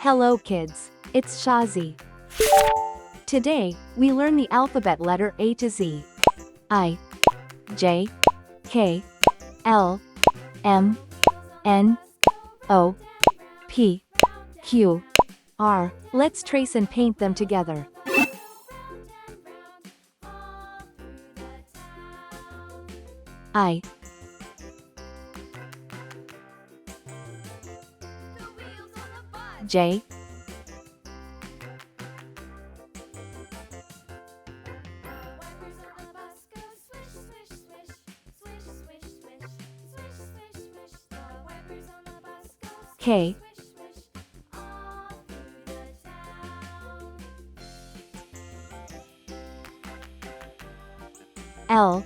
Hello kids, it's Shazi. Today, we learn the alphabet letter A to Z. I, J, K, L, M, N, O, P, Q, R. Let's trace and paint them together. I, J, K, L,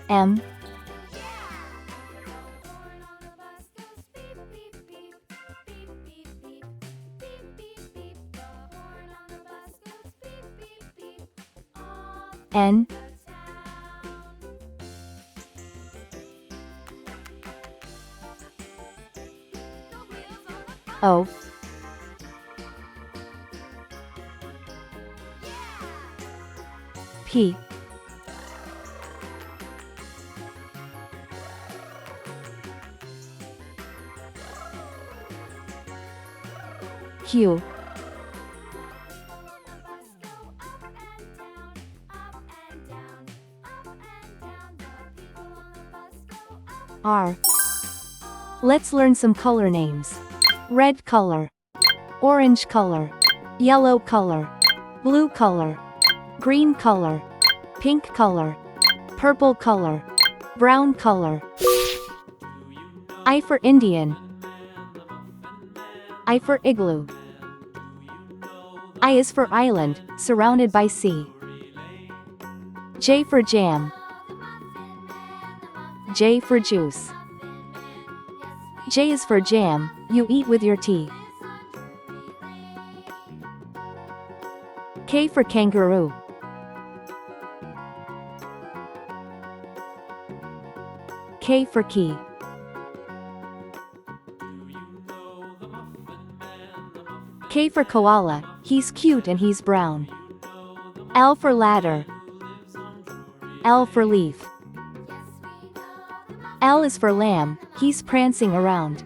M, N, O, P, Q, R. Let's learn some color names. Red color, orange color, yellow color, blue color, green color, pink color, purple color, brown color. I for Indian. I for igloo. I is for island, surrounded by sea. J for jam. J for juice. J is for jam, you eat with your tea. K for kangaroo. K for key. K for koala, he's cute and he's brown. L for ladder. L for leaf. L is for lamb, he's prancing around.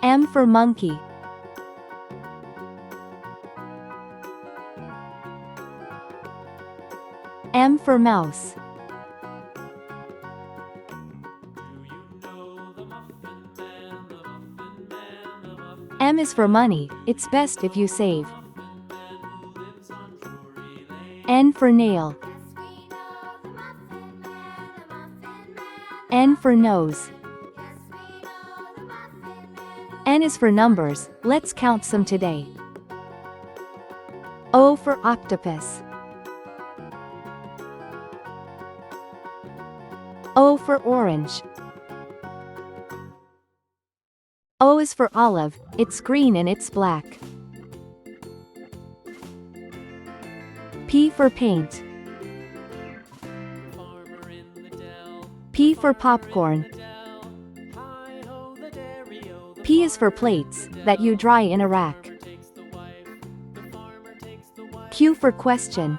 M for monkey. M for mouse. M is for money, it's best if you save. N for nail. N for nose. N is for numbers, let's count some today. O for octopus. O for orange. O is for olive, it's green and it's black. P for paint. P for popcorn. P is for plates, that you dry in a rack. Q for question.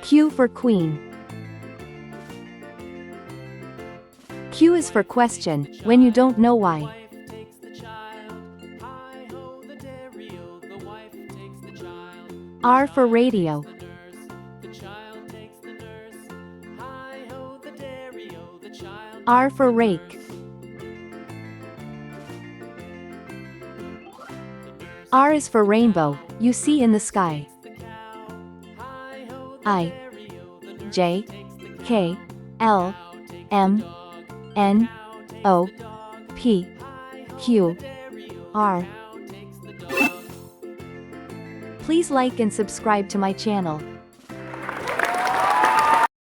Q for queen. Q is for question, when you don't know why. R for radio. R for rake. R is for rainbow, you see in the sky. I, J, K, L, M, N, O, P, Q, R. Please like and subscribe to my channel.